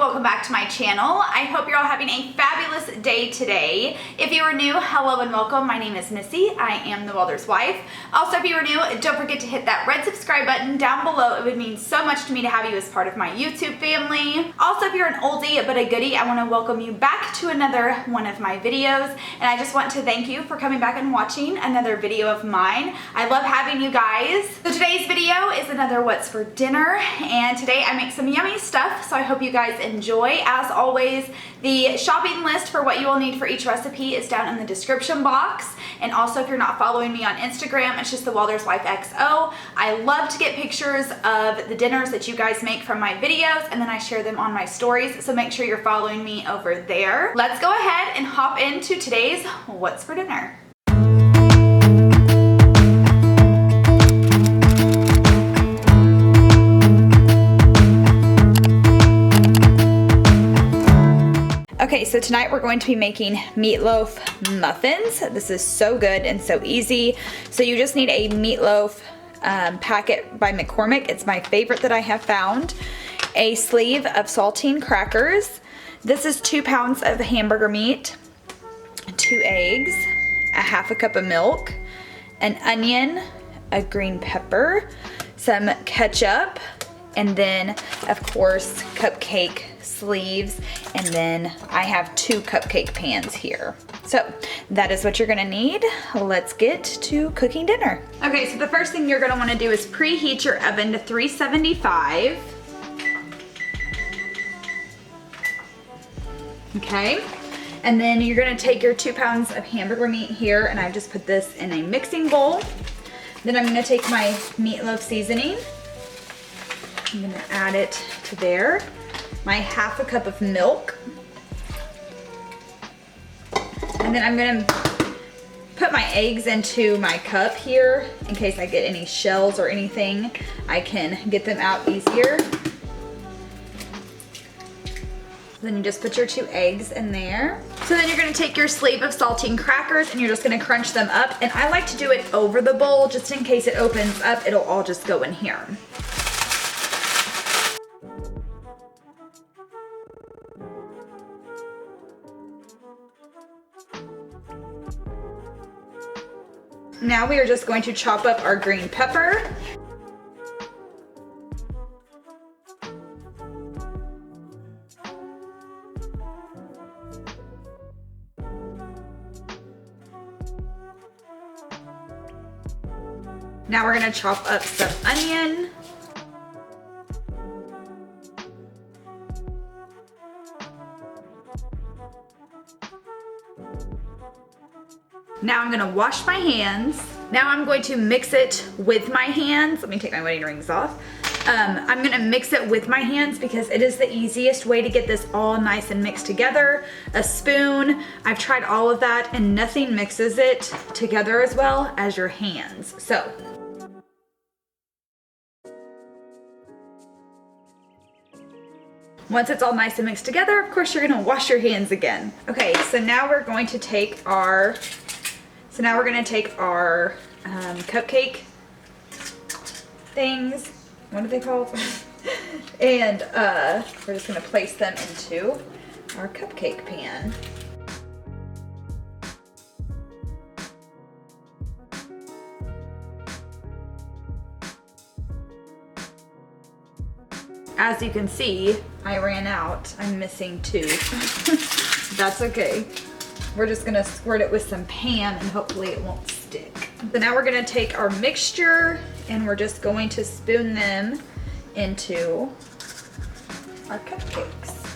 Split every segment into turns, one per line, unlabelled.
welcome back to my channel. I hope you're all having a fabulous day today. If you are new, hello and welcome. My name is Missy. I am the Welders wife. Also, if you are new, don't forget to hit that red subscribe button down below. It would mean so much to me to have you as part of my YouTube family. Also, if you're an oldie but a goodie, I want to welcome you back to another one of my videos. And I just want to thank you for coming back and watching another video of mine. I love having you guys. So today's video is another what's for dinner. And today I make some yummy stuff, so I hope you guys enjoy. As always, the shopping list for what you will need for each recipe is down in the description box. And also, if you're not following me on Instagram, it's just the Welders Wife XO. I love to get pictures of the dinners that you guys make from my videos, and then I share them on my stories, so make sure you're following me over there. Let's go ahead and hop into today's what's for dinner. Okay, so tonight we're going to be making meatloaf muffins. This is so good and so easy. So you just need a meatloaf packet by McCormick. It's my favorite that I have found. A sleeve of saltine crackers. This is 2 pounds of hamburger meat, 2 eggs, a half a cup of milk, an onion, a green pepper, some ketchup, and then of course cupcake sleeves, and then I have 2 cupcake pans here. So that is what you're gonna need. Let's get to cooking dinner. Okay, so the first thing you're gonna wanna do is preheat your oven to 375. Okay, and then you're gonna take your 2 pounds of hamburger meat here, and I've just put this in a mixing bowl. Then I'm gonna take my meatloaf seasoning. I'm gonna add it to there. My half a cup of milk. And then I'm gonna put my eggs into my cup here in case I get any shells or anything. I can get them out easier. Then you just put your 2 eggs in there. So then you're gonna take your sleeve of saltine crackers and you're just gonna crunch them up. And I like to do it over the bowl just in case it opens up, it'll all just go in here. Now we are just going to chop up our green pepper. Now we're going to chop up some onion. Now I'm gonna wash my hands. Now I'm going to mix it with my hands. Let me take my wedding rings off. I'm gonna mix it with my hands because it is the easiest way to get this all nice and mixed together. A spoon, I've tried all of that and nothing mixes it together as well as your hands. So. Once it's all nice and mixed together, of course you're gonna wash your hands again. Okay, so now we're going to take our cupcake things. What are they called? And we're just gonna place them into our cupcake pan. As you can see, I ran out. I'm missing 2. That's okay. We're just gonna squirt it with some Pam and hopefully it won't stick. So now we're gonna take our mixture and we're just going to spoon them into our cupcakes.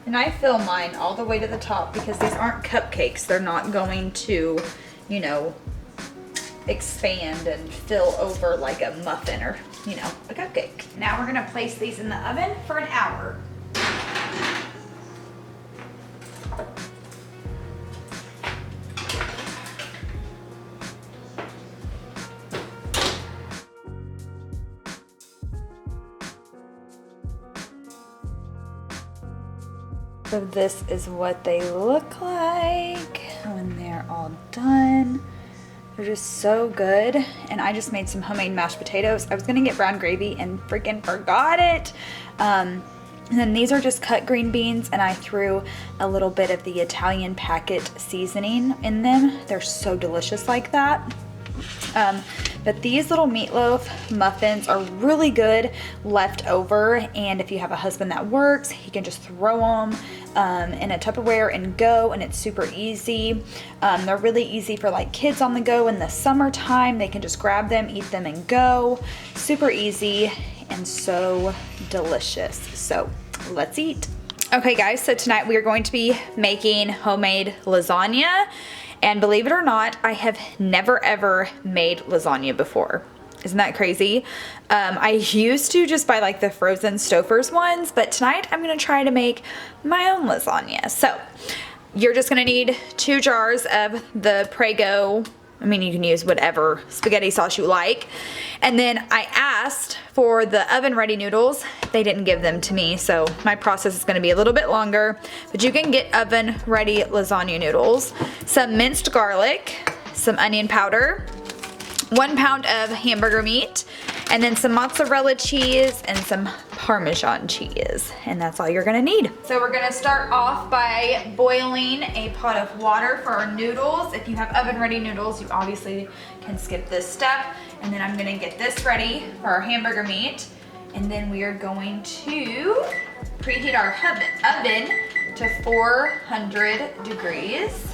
And I fill mine all the way to the top because these aren't cupcakes. They're not going to, you know, expand and fill over like a muffin or, you know, a cupcake. Now we're gonna place these in the oven for an hour. So this is what they look like when they're all done. They're just so good. And I just made some homemade mashed potatoes. I was gonna get brown gravy and freaking forgot it. And then these are just cut green beans, and I threw a little bit of the Italian packet seasoning in them. They're so delicious like that. But these little meatloaf muffins are really good left over, and if you have a husband that works, he can just throw them in a Tupperware and go, and it's super easy. They're really easy for like kids on the go in the summertime. They can just grab them, eat them, and go. Super easy and so delicious. So let's eat. Okay guys, so tonight we are going to be making homemade lasagna. And believe it or not, I have never ever made lasagna before. Isn't that crazy? I used to just buy like the frozen Stouffer's ones, but tonight I'm gonna try to make my own lasagna. So you're just gonna need 2 jars of the Prego. I mean, you can use whatever spaghetti sauce you like. And then I asked for the oven ready noodles. They didn't give them to me, so my process is gonna be a little bit longer, but you can get oven ready lasagna noodles, some minced garlic, some onion powder, 1 pound of hamburger meat, and then some mozzarella cheese and some Parmesan cheese. And that's all you're gonna need. So we're gonna start off by boiling a pot of water for our noodles. If you have oven ready noodles, you obviously can skip this step. And then I'm gonna get this ready for our hamburger meat. And then we are going to preheat our oven to 400 degrees.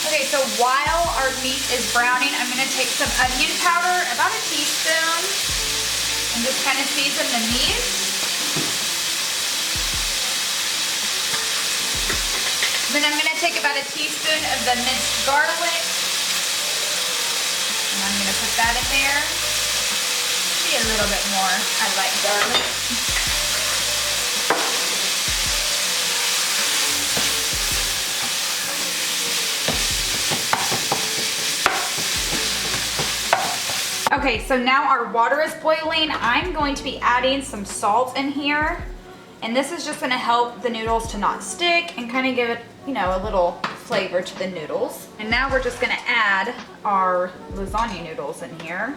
Okay, so while our meat is browning, I'm gonna take some onion powder, about a teaspoon, and just kind of season the meat. Then I'm gonna take about a teaspoon of the minced garlic, and I'm gonna put that in there. Maybe a little bit more, I like garlic. Okay, so now our water is boiling. I'm going to be adding some salt in here. And this is just gonna help the noodles to not stick and kind of give it, you know, a little flavor to the noodles. And now we're just gonna add our lasagna noodles in here.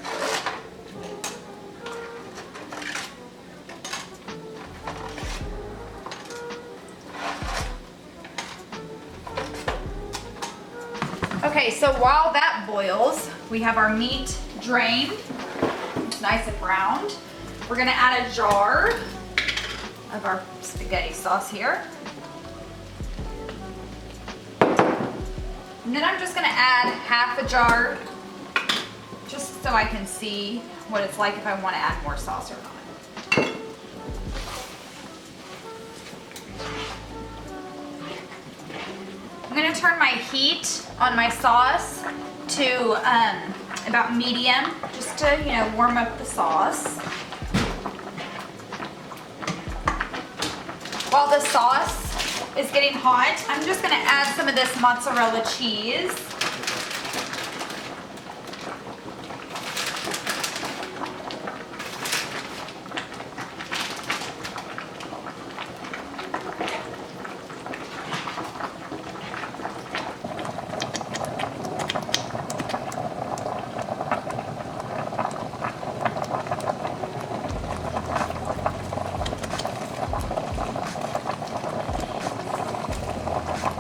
Okay, so while that boils, we have our meat drained. It's nice and browned. We're gonna add a jar of our spaghetti sauce here. And then I'm just gonna add half a jar just so I can see what it's like if I wanna add more sauce or not. I'm gonna turn my heat on my sauce to about medium, just to, you know, warm up the sauce. While the sauce is getting hot, I'm just gonna add some of this mozzarella cheese.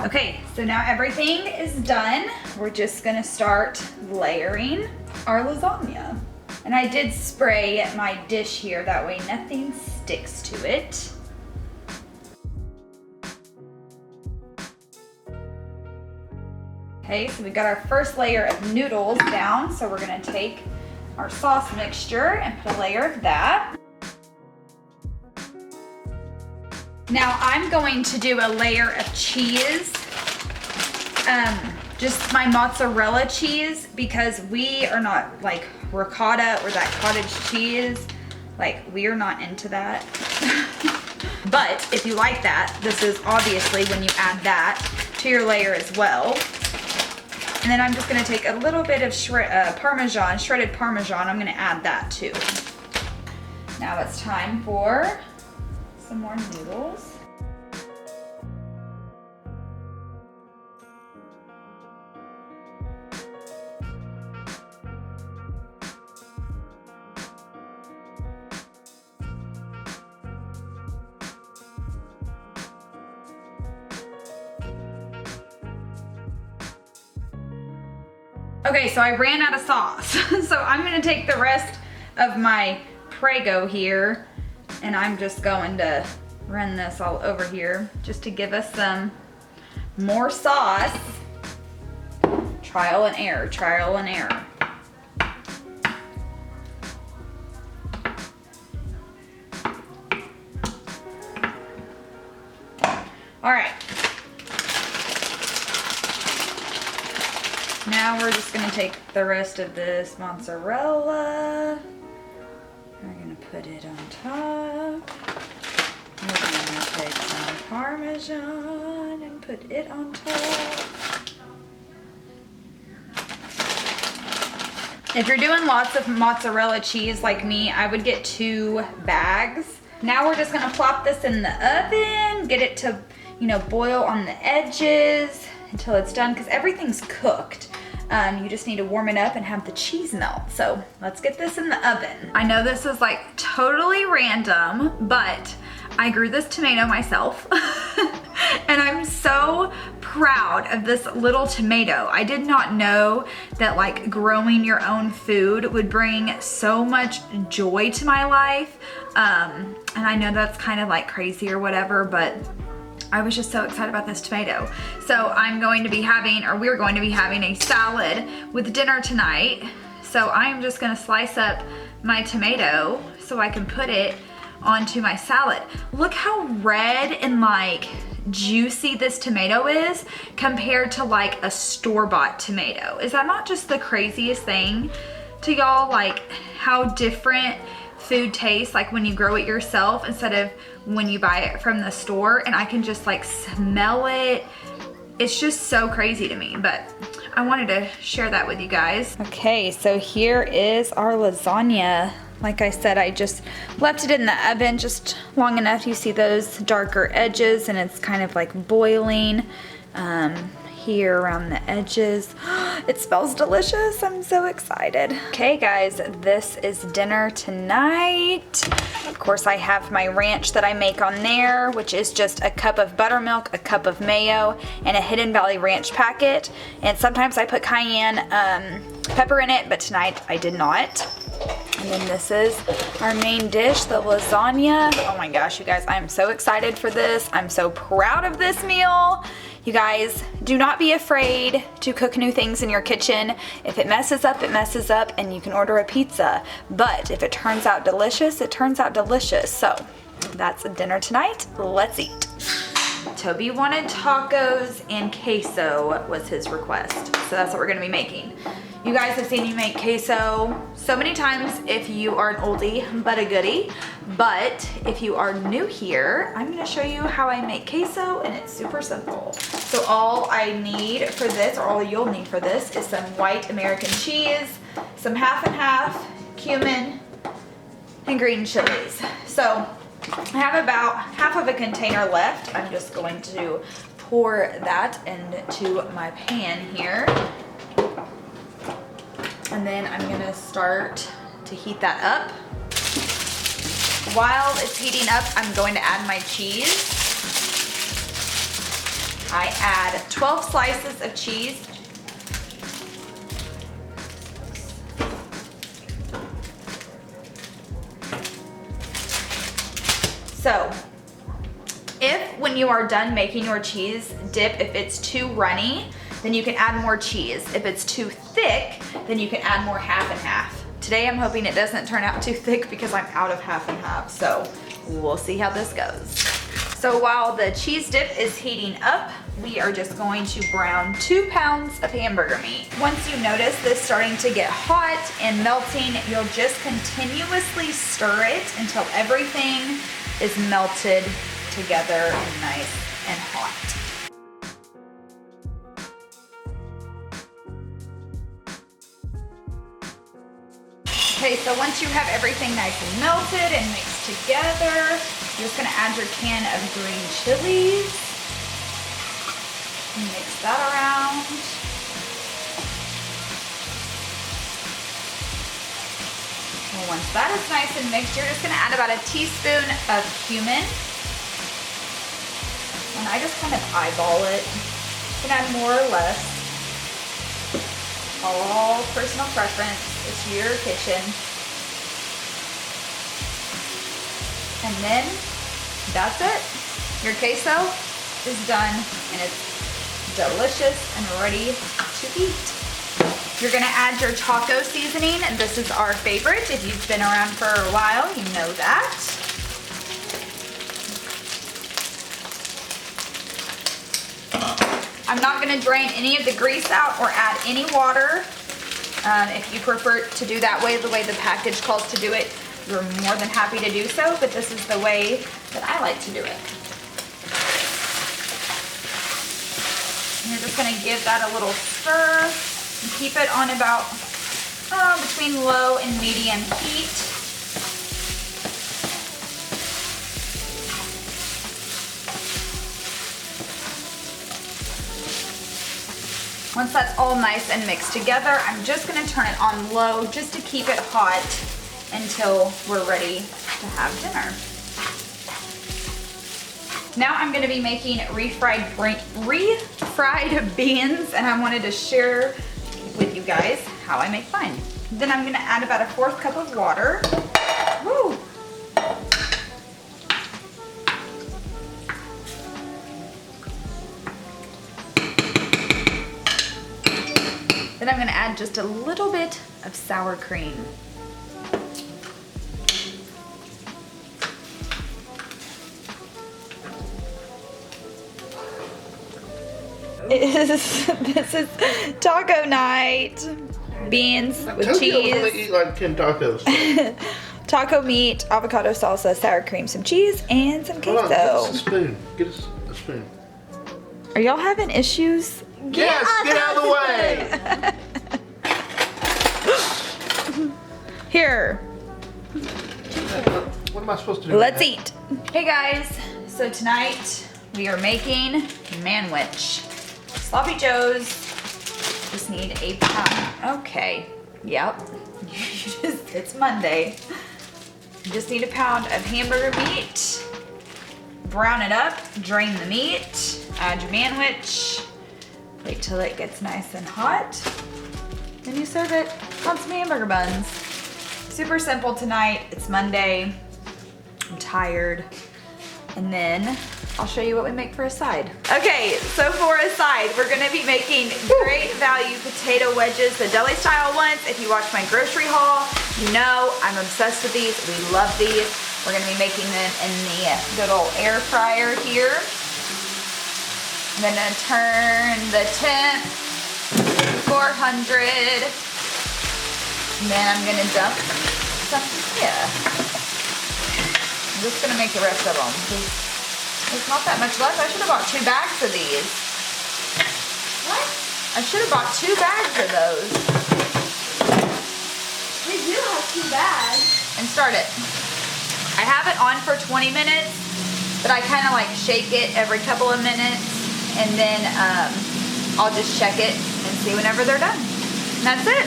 Okay, so now everything is done. We're just gonna start layering our lasagna. And I did spray my dish here, that way nothing sticks to it. Okay, so we got our first layer of noodles down, so we're gonna take our sauce mixture and put a layer of that. Now I'm going to do a layer of cheese, just my mozzarella cheese, because we are not like ricotta or that cottage cheese. Like, we are not into that. But if you like that, this is obviously when you add that to your layer as well. And then I'm just gonna take a little bit of shredded Parmesan, I'm gonna add that too. Now it's time for some more noodles. Okay, so I ran out of sauce. So I'm gonna take the rest of my Prego here and I'm just going to run this all over here just to give us some more sauce. Trial and error, trial and error. All right. Now we're just gonna take the rest of this mozzarella. We're gonna put it on top. We're gonna take some Parmesan and put it on top. If you're doing lots of mozzarella cheese like me, I would get 2 bags. Now we're just gonna plop this in the oven, get it to, you know, boil on the edges until it's done, because everything's cooked. You just need to warm it up and have the cheese melt. So let's get this in the oven. I know this is like totally random, but I grew this tomato myself. And I'm so proud of this little tomato. I did not know that like growing your own food would bring so much joy to my life. And I know that's kind of like crazy or whatever, but I was just so excited about this tomato. So I'm going to be having, or we're going to be having a salad with dinner tonight. So I'm just gonna slice up my tomato so I can put it onto my salad. Look how red and like juicy this tomato is compared to like a store-bought tomato. Is that not just the craziest thing to y'all? Like how different food tastes like when you grow it yourself instead of when you buy it from the store, and I can just like smell it. It's just so crazy to me, but I wanted to share that with you guys. Okay, so here is our lasagna. Like I said, I just left it in the oven just long enough. You see those darker edges and it's kind of like boiling here around the edges. It smells delicious. I'm so excited. Okay guys, this is dinner tonight. Of course, I have my ranch that I make on there, which is just a cup of buttermilk, a cup of mayo, and a Hidden Valley Ranch packet. And sometimes I put cayenne pepper in it, but tonight I did not. And then this is our main dish, the lasagna. Oh my gosh, you guys, I'm so excited for this. I'm so proud of this meal. You guys, do not be afraid to cook new things in your kitchen. If it messes up, it messes up, and you can order a pizza. But if it turns out delicious, it turns out delicious. So that's dinner tonight. Let's eat. Toby wanted tacos and queso was his request. So that's what we're gonna be making. You guys have seen me make queso so many times if you are an oldie but a goodie. But if you are new here, I'm gonna show you how I make queso, and it's super simple. So all I need for this, or all you'll need for this, is some white American cheese, some half and half cumin, and green chilies. So I have about half of a container left. I'm just going to pour that into my pan here. And then I'm gonna start to heat that up. While it's heating up, I'm going to add my cheese. I add 12 slices of cheese. So, when you are done making your cheese dip, if it's too runny, then you can add more cheese. If it's too thick, then you can add more half and half. Today I'm hoping it doesn't turn out too thick because I'm out of half and half, so we'll see how this goes. So while the cheese dip is heating up, we are just going to brown 2 pounds of hamburger meat. Once you notice this starting to get hot and melting, you'll just continuously stir it until everything is melted together and nice and hot. Okay, so once you have everything nice and melted and mixed together, you're just gonna add your can of green chilies. Mix that around. And once that is nice and mixed, you're just gonna add about a teaspoon of cumin. And I just kind of eyeball it. You can add more or less. all personal preference. It's your kitchen. And then that's it. Your queso is done and it's delicious and ready to eat. You're gonna add your taco seasoning, and this is our favorite. If you've been around for a while, you know that. I'm not gonna drain any of the grease out or add any water. If you prefer to do that way, the way the package calls to do it, you're more than happy to do so, but this is the way that I like to do it. And you're just gonna give that a little stir and keep it on about between low and medium heat. Once that's all nice and mixed together, I'm just gonna turn it on low just to keep it hot until we're ready to have dinner. Now I'm gonna be making refried beans, and I wanted to share with you guys how I make mine. Then I'm gonna add about a 1/4 cup of water. Woo! Then I'm gonna add just a little bit of sour cream. This is taco night. Beans with cheese.
I eat like 10 tacos.
Taco meat, avocado salsa, sour cream, some cheese, and some queso.
Hold on, get us a spoon. Get us a spoon.
Are y'all having issues?
Yes, get out of the way.
Here.
What am I supposed to do?
Let's eat. Hey guys, so tonight we are making Manwich. Sloopy Joes. Just need a pound. Okay, yep. It's Monday. You just need a pound of hamburger meat. Brown it up, drain the meat, add your Manwich. Wait till it gets nice and hot. Then you serve it on some hamburger buns. Super simple tonight. It's Monday. I'm tired. And then I'll show you what we make for a side. Okay, so for a side, we're gonna be making great value potato wedges, the deli style ones. If you watch my grocery haul, you know I'm obsessed with these. We love these. We're gonna be making them in the good old air fryer here. I'm gonna turn the temp 400. And then I'm gonna dump some here. I'm just gonna make the rest of them. There's not that much left. I should have bought 2 bags of these. What? I should have bought 2 bags of those.
We do have 2 bags.
And start it. I have it on for 20 minutes, but I kind of like shake it every couple of minutes, and then I'll just check it and see whenever they're done. And that's it.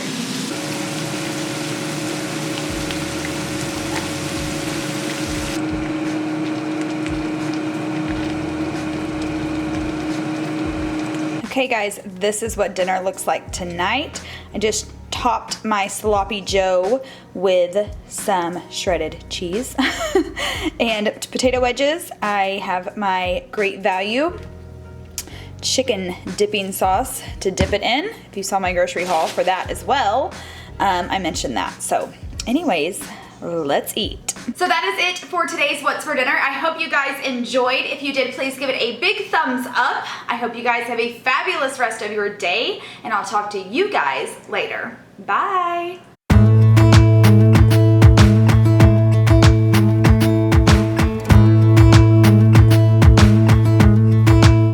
Okay guys, this is what dinner looks like tonight. I just topped my sloppy joe with some shredded cheese and potato wedges. I have my great value chicken dipping sauce to dip it in. If you saw my grocery haul for that as well, I mentioned that. So anyways, let's eat. So that is it for today's What's for Dinner. I hope you guys enjoyed. If you did, please give it a big thumbs up. I hope you guys have a fabulous rest of your day, and I'll talk to you guys later. Bye.